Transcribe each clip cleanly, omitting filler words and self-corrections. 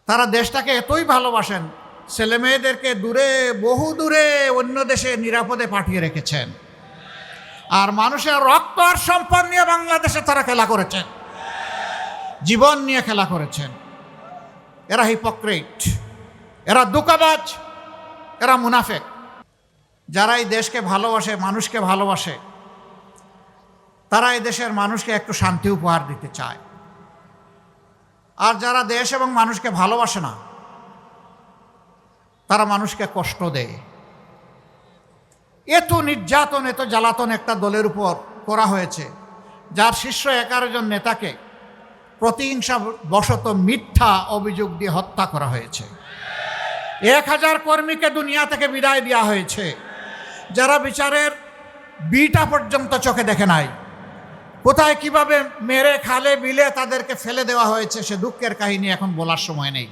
তারা দেশটাকে এতই ভালোবাসেন, ছেলে মেয়েদেরকে দূরে, বহু দূরে অন্য দেশে নিরাপদে পাঠিয়ে রেখেছেন। আর মানুষের রক্ত আর সম্পদ নিয়ে বাংলাদেশে তারা খেলা করেছেন, জীবন নিয়ে খেলা করেছেন। এরা হিপোক্রেট, এরা ধোঁকাবাজ, এরা মুনাফেক। যারা এই দেশকে ভালোবাসে, মানুষকে ভালোবাসে, তারা এই দেশের মানুষকে একটু শান্তি উপহার দিতে চায়। আর যারা দেশ এবং মানুষকে ভালোবাসে না, তারা মানুষকে কষ্ট দেয়। এত নির্যাতন, এত জ্বালাতন একটা দলের উপর করা হয়েছে, যার শীর্ষ 11 জন নেতাকে প্রতিহিংসা বশত মিথ্যা অভিযোগ দিয়ে হত্যা করা হয়েছে। 1000 কর্মীকে দুনিয়া থেকে বিদায় দেওয়া হয়েছে, যারা বিচারের বিটা পর্যন্ত চোখে দেখে নাই। কোথায় কিভাবে মেরে খালে বিলে তাদেরকে ফেলে দেওয়া হয়েছে, সে দুঃখের কাহিনী এখন বলার সময় নেই।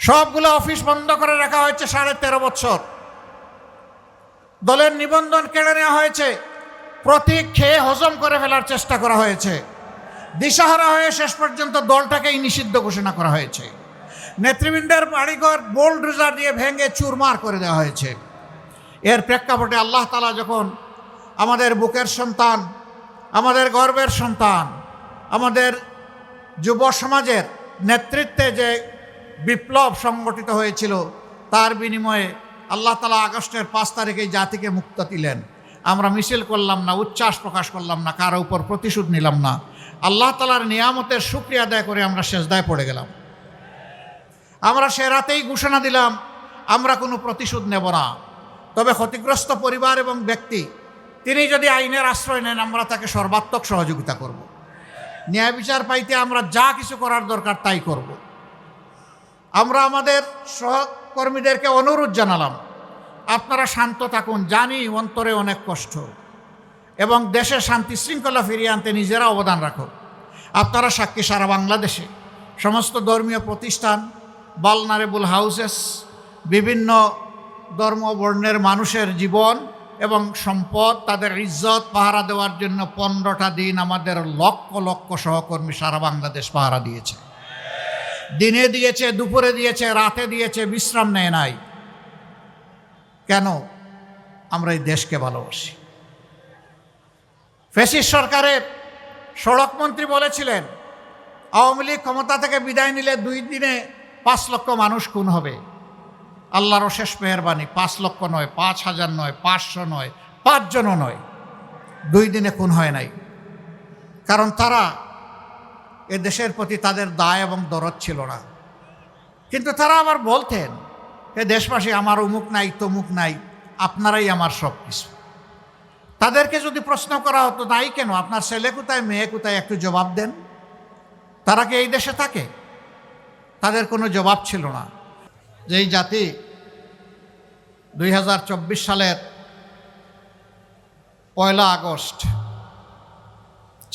সবগুলো অফিস বন্ধ করে রাখা হয়েছে 13.5 বছর। দলের নিবন্ধন কেড়ে নেওয়া হয়েছে, প্রতীক খেয়ে হজম করে ফেলার চেষ্টা করা হয়েছে। দিশাহারা হয়ে শেষ পর্যন্ত দলটাকেই নিষিদ্ধ ঘোষণা করা হয়েছে। নেতৃবৃন্দের বাড়িঘর বোল্ডোজার দিয়ে ভেঙে চুরমার করে দেওয়া হয়েছে। এর প্রেক্ষাপটে আল্লাহ তাআলা যখন আমাদের বুকের সন্তান, আমাদের গর্বের সন্তান, আমাদের যুব সমাজের নেতৃত্বে যে বিপ্লব সংগঠিত হয়েছিল, তার বিনিময়ে আল্লাহ তাআলা আগস্টের 5 তারিখে জাতিকে মুক্ত দিলেন। আমরা মিছিল করলাম না, উচ্ছ্বাস প্রকাশ করলাম না, কারো উপর প্রতিশোধ নিলাম না। আল্লাহ তাআলার নিয়ামতের শুকরিয়া আদায় করে আমরা সেজদায় পড়ে গেলাম। আমরা সে রাতেই ঘোষণা দিলাম, আমরা কোনো প্রতিশোধ নেব না। তবে ক্ষতিগ্রস্ত পরিবার এবং ব্যক্তি, তিনি যদি আইনের আশ্রয় নেন, আমরা তাকে সর্বাত্মক সহযোগিতা করব। ন্যায় বিচার পাইতে আমরা যা কিছু করার দরকার তাই করব। আমরা আমাদের সহকর্মীদেরকে অনুরোধ জানালাম, আপনারা শান্ত থাকুন, জানি অন্তরে অনেক কষ্ট, এবং দেশে শান্তি শৃঙ্খলা ফিরিয়ে আনতে নিজেরা অবদান রাখুন। আপনারা সাক্ষী, সারা বাংলাদেশে সমস্ত ধর্মীয় প্রতিষ্ঠান, ভালনারেবল হাউসেস, বিভিন্ন ধর্ম বর্ণের মানুষের জীবন এবং সম্পদ, তাদের ইজ্জত পাহারা দেওয়ার জন্য 15টা দিন আমাদের লক্ষ লক্ষ সহকর্মী সারা বাংলাদেশ পাহারা দিয়েছে। দিনে দিয়েছে, দুপুরে দিয়েছে, রাতে দিয়েছে, বিশ্রাম নেয় নাই। কেন? আমরা এই দেশকে ভালোবাসি। ফ্যাসিস্ট সরকারের সড়কমন্ত্রী বলেছিলেন, আওয়ামী লীগ ক্ষমতা থেকে বিদায় নিলে 2 দিনে 5 লক্ষ মানুষ খুন হবে। আল্লাহর অশেষ মেহেরবানি, 5 লক্ষ নয়, 5000 নয়, 500 নয়, 5 জনও নয়, 2 দিনে খুন হয় নাই। কারণ তারা এ দেশের প্রতি তাদের দায় এবং দরদ ছিল না। কিন্তু তারা আবার বলতেন, এ দেশবাসী, আমার অমুক নাই, তমুক নাই, আপনারাই আমার সব কিছু। তাদেরকে যদি প্রশ্ন করা হতো, নাই কেন, আপনার ছেলে কোথায়, মেয়ে কোথায়, একটু জবাব দেন, তারা কি এই দেশে থাকে? তাদের কোনো জবাব ছিল না। যেই জাতি 2024 সালের 1 আগস্ট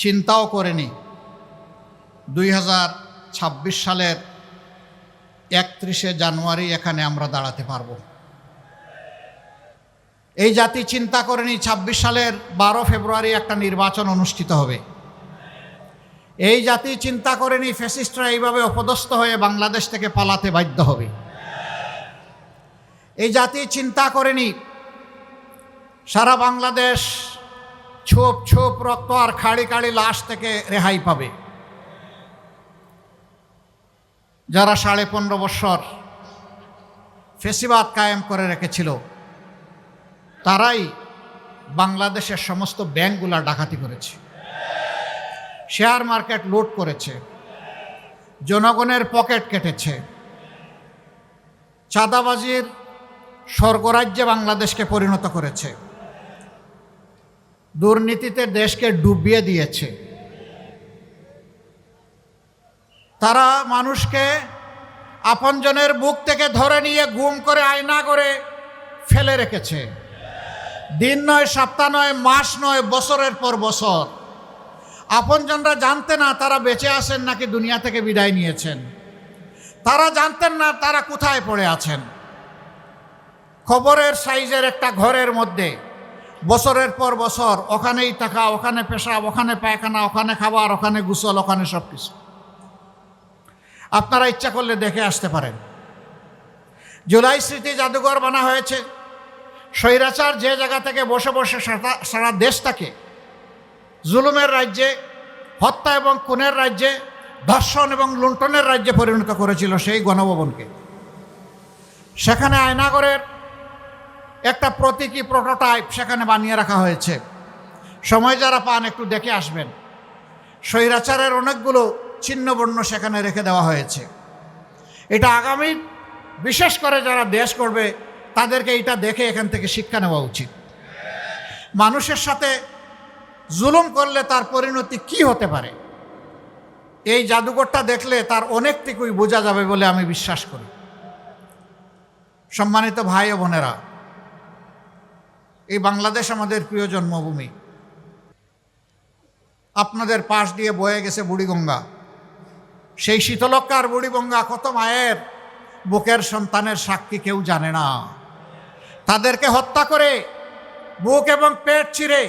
চিন্তাও করেনি 2026 সালের 31 জানুয়ারি এখানে আমরা দাঁড়াতে পারব। এই জাতি চিন্তা করেনি 26 সালের 12 ফেব্রুয়ারি একটা নির্বাচন অনুষ্ঠিত হবে। এই জাতি চিন্তা করেনি ফ্যাসিস্টরা এইভাবে অপদস্থ হয়ে বাংলাদেশ থেকে পালাতে বাধ্য হবে। এই জাতি চিন্তা করেনি সারা বাংলাদেশ ছোপ ছোপ রক্ত আর খাড়ি খাড়ি লাশ থেকে রেহাই পাবে। যারা 15.5 বছর ফ্যাসিবাদ কায়েম করে রেখেছিল, তারাই বাংলাদেশের সমস্ত ব্যাংকগুলা ডাকাতি করেছে, শেয়ার মার্কেট লুট করেছে, জনগণের পকেট কেটেছে, চাঁদাবাজির স্বর্গরাজ্যে বাংলাদেশকে পরিণত করেছে, দুর্নীতিতে দেশকে ডুবিয়ে দিয়েছে। তারা মানুষকে আপনজনের বুক থেকে ধরে নিয়ে গুম করে আয়না করে ফেলে রেখেছে। দিন নয়, সপ্তাহ নয়, মাস নয়, বছরের পর বছর। আপনজনরা জানতেন না তারা বেঁচে আছেন নাকি দুনিয়া থেকে বিদায় নিয়েছেন। তারা জানতেন না তারা কোথায় পড়ে আছেন। খবরের সাইজের একটা ঘরের মধ্যে বছরের পর বছর ওখানেই থাকা, ওখানে পেশাব, ওখানে পায়খানা, ওখানে খাবার, ওখানে গোসল, ওখানে সব কিছু। আপনারা ইচ্ছা করলে দেখে আসতে পারেন। জুলাই স্মৃতি জাদুঘর বানা হয়েছে। স্বৈরাচার যে জায়গা থেকে বসে বসে সারা দেশটাকে জুলুমের রাজ্যে, হত্যা এবং খুনের রাজ্যে, ধর্ষণ এবং লুণ্ঠনের রাজ্যে পরিণত করেছিল সেই গণভবনকে, সেখানে আয়নাগরের একটা প্রতীকী প্রোটোটাইপ সেখানে বানিয়ে রাখা হয়েছে। সময় যারা পান একটু দেখে আসবেন। স্বৈরাচারের অনেকগুলো চিহ্নবর্ণ সেখানে রেখে দেওয়া হয়েছে। এটা আগামী বিশেষ করে যারা দেশ করবে তাদেরকে এটা দেখে এখান থেকে শিক্ষা নেওয়া উচিত। মানুষের সাথে জুলুম করলে তার পরিণতি কি হতে পারে, এই জাদুঘরটা দেখলে তার অনেকটুকুই বোঝা যাবে বলে আমি বিশ্বাস করি। সম্মানিত ভাই ও বোনেরা, এই বাংলাদেশ আমাদের প্রিয় জন্মভূমি। আপনাদের পাশ দিয়ে বয়ে গেছে বুড়িগঙ্গা। সেই শীতলক্ষ্যার বুড়িগঙ্গা কত মায়ের বুকের সন্তানের সাক্ষী কেউ জানে না। তাদেরকে হত্যা করে বুক এবং পেট চিরে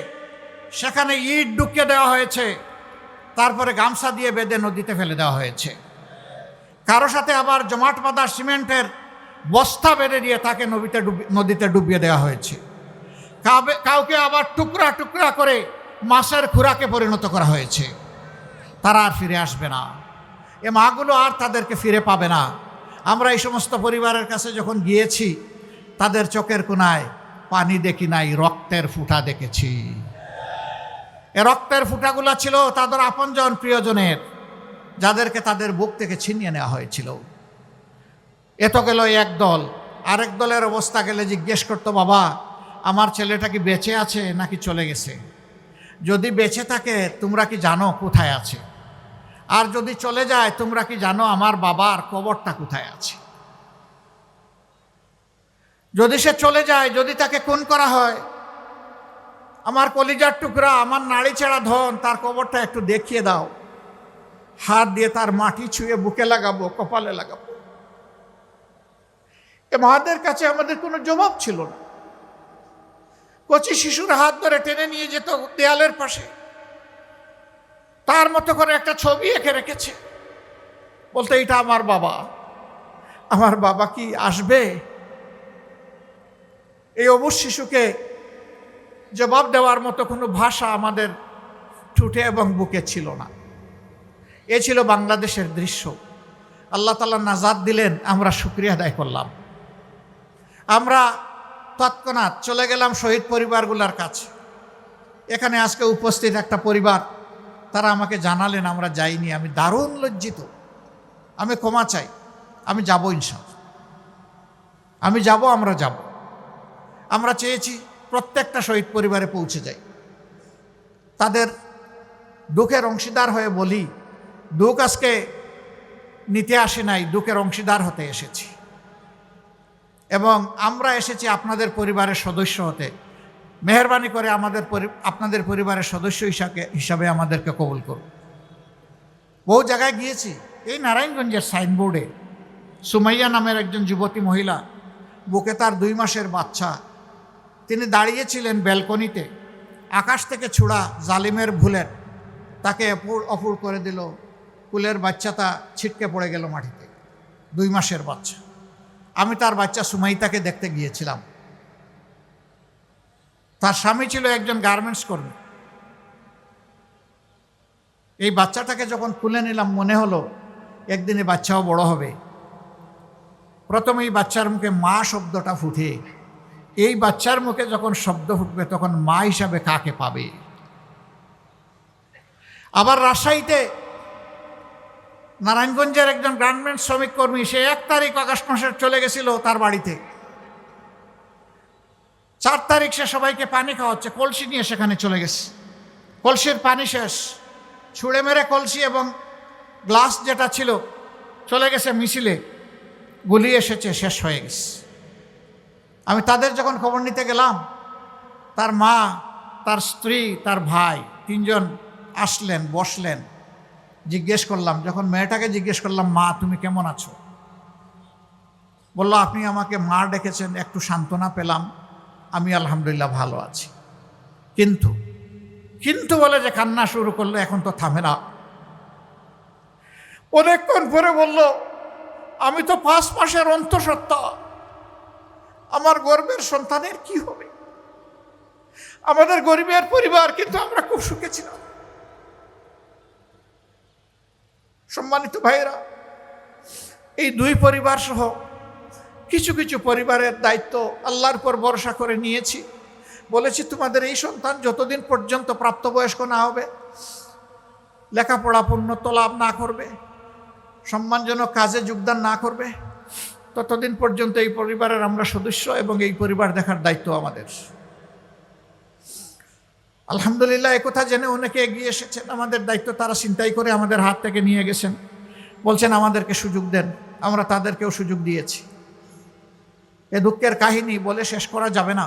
সেখানে ইট ঢুকিয়ে দেওয়া হয়েছে, তারপরে গামছা দিয়ে বেঁধে নদীতে ফেলে দেওয়া হয়েছে। কারো সাথে আবার জমাট বাঁধা সিমেন্টের বস্তা বেঁধে দিয়ে তাকে নদীতে ডুবিয়ে দেওয়া হয়েছে। কাউকে আবার টুকরা টুকরা করে মাছের খুরাকে পরিণত করা হয়েছে। তারা আর ফিরে আসবে না, এ মাগুলো আর তাদেরকে ফিরে পাবে না। আমরা এই সমস্ত পরিবারের কাছে যখন গিয়েছি, তাদের চোখের কোনায় পানি দেখি নাই, রক্তের ফুঁটা দেখেছি। এ রক্তের ফুঁটাগুলো ছিল তাদের আপনজন প্রিয়জনের, যাদেরকে তাদের বুক থেকে ছিনিয়ে নেওয়া হয়েছিল। এত গেল এক দল। আরেক দলের অবস্থা গেলে জিজ্ঞেস করতো, বাবা আমার ছেলেটা কি বেঁচে আছে নাকি চলে গেছে? যদি বেঁচে থাকে তোমরা কি জানো কোথায় আছে? আর যদি চলে যায় তোমরা কি জানো আমার বাবার কবরটা কোথায় আছে? যদি সে চলে যায়, যদি তাকে খুন করা হয়, আমার কলিজার টুকরা, আমার নাড়ি ছেঁড়া ধন, তার কবরটা একটু দেখিয়ে দাও। হাত দিয়ে তার মাটি ছুঁয়ে বুকে লাগাবো, কপালে লাগাবো। এ মাদের কাছে আমাদের কোনো জবাব ছিল না। কচি শিশুর হাত ধরে টেনে নিয়ে যেত দেয়ালের পাশে, তার মতো করে একটা ছবি এঁকে রেখেছে, বলতে এটা আমার বাবা। আমার বাবা কি আসবে? এই অবুঝ শিশুকে জবাব দেওয়ার মতো কোনো ভাষা আমাদের ঠোঁটে এবং বুকে ছিল না। এ ছিল বাংলাদেশের দৃশ্য। আল্লাহ তাআলা নাজাত দিলেন, আমরা শুকরিয়া আদায় করলাম। আমরা তৎক্ষণাৎ চলে গেলাম শহীদ পরিবারগুলোর কাছে। এখানে আজকে উপস্থিত একটা পরিবার, তারা আমাকে জানালেন আমরা যাইনি। আমি দারুণ লজ্জিত, আমি ক্ষমা চাই। আমি যাব ইনশাআল্লাহ, আমি যাব, আমরা যাব। আমরা চেয়েছি প্রত্যেকটা শহীদ পরিবারে পৌঁছে যাই, তাদের দুঃখের অংশীদার হয়ে বলি, দুঃখ আজকে নিতে আসি নাই, দুঃখের অংশীদার হতে এসেছি। এবং আমরা এসেছি আপনাদের পরিবারের সদস্য হতে। মেহেরবানি করে আপনাদের পরিবারের সদস্য হিসাবে আমাদেরকে কবুল করুন। বহু জায়গায় গিয়েছি। এই নারায়ণগঞ্জের সাইনবোর্ডে সুমাইয়া নামের একজন যুবতী মহিলা, বুকে তার 2 মাসের বাচ্চা, তিনি দাঁড়িয়েছিলেন ব্যালকনিতে। আকাশ থেকে ছুড়া জালিমের বুলেট তাকে অপুর করে দিল। কুলের বাচ্চাটা ছিটকে পড়ে গেল মাটিতে, 2 মাসের বাচ্চা। আমি তার বাচ্চা সুমাইতাকে দেখতে গিয়েছিলাম। তার স্বামী ছিল একজন গার্মেন্টস কর্মী। এই বাচ্চাটাকে যখন তুলে নিলাম, মনে হলো একদিনে বাচ্চাও বড় হবে। প্রথমে এই বাচ্চার মুখে মা শব্দটা ফুটে, এই বাচ্চার মুখে যখন শব্দ ফুটবে তখন মা হিসাবে কাকে পাবে? আবার রাজশাহীতে নারায়ণগঞ্জের একজন গার্মেন্টস শ্রমিক কর্মী, সে 1 তারিখ আগস্ট মাসের চলে গেছিল তার বাড়িতে। 4 তারিখ সে সবাইকে পানি খাওয়াচ্ছে, কলসি নিয়ে সেখানে চলে গেছে। কলসির পানি শেষ, ছুঁড়ে মেরে কলসি এবং গ্লাস যেটা ছিল চলে গেছে মিছিলে, গুলি এসেছে, শেষ হয়ে গেছে। আমি তাদের যখন খবর নিতে গেলাম, তার মা, তার স্ত্রী, তার ভাই 3 জন আসলেন, বসলেন। জিজ্ঞেস করলাম, যখন মেয়েটাকে জিজ্ঞেস করলাম, মা তুমি কেমন আছো? বলল, আপনি আমাকে মা ডেকেছেন, একটু সান্ত্বনা পেলাম, আমি আলহামদুলিল্লাহ ভালো আছি। কিন্তু বলে যে কান্না শুরু করলো, এখন তো থামে না। অনেকক্ষণ পরে বলল, আমি তো 5 মাসের অন্তঃসত্ত্বা, আমার গর্ভের সন্তানের কি হবে? আমাদের গরিবের পরিবার, কিন্তু আমরা খুব সুখে ছিলাম। সম্মানিত ভাইয়েরা, এই 2 পরিবার সহ কিছু কিছু পরিবারের দায়িত্ব আল্লাহর উপর ভরসা করে নিয়েছি। বলেছি, তোমাদের এই সন্তান যতদিন পর্যন্ত প্রাপ্তবয়স্ক না হবে, লেখাপড়া পূর্ণত্ব লাভ না করবে, সম্মানজনক কাজে যোগদান না করবে, ততদিন পর্যন্ত এই পরিবারের আমরা সদস্য এবং এই পরিবার দেখার দায়িত্ব আমাদের। আলহামদুলিল্লাহ, একথা জেনে অনেকে এগিয়ে এসেছেন। আমাদের দায়িত্ব তারা চিন্তাই করে আমাদের হাত থেকে নিয়ে গেছেন, বলছেন আমাদেরকে সুযোগ দেন। আমরা তাদেরকেও সুযোগ দিয়েছি। এ দুঃখের কাহিনী বলে শেষ করা যাবে না।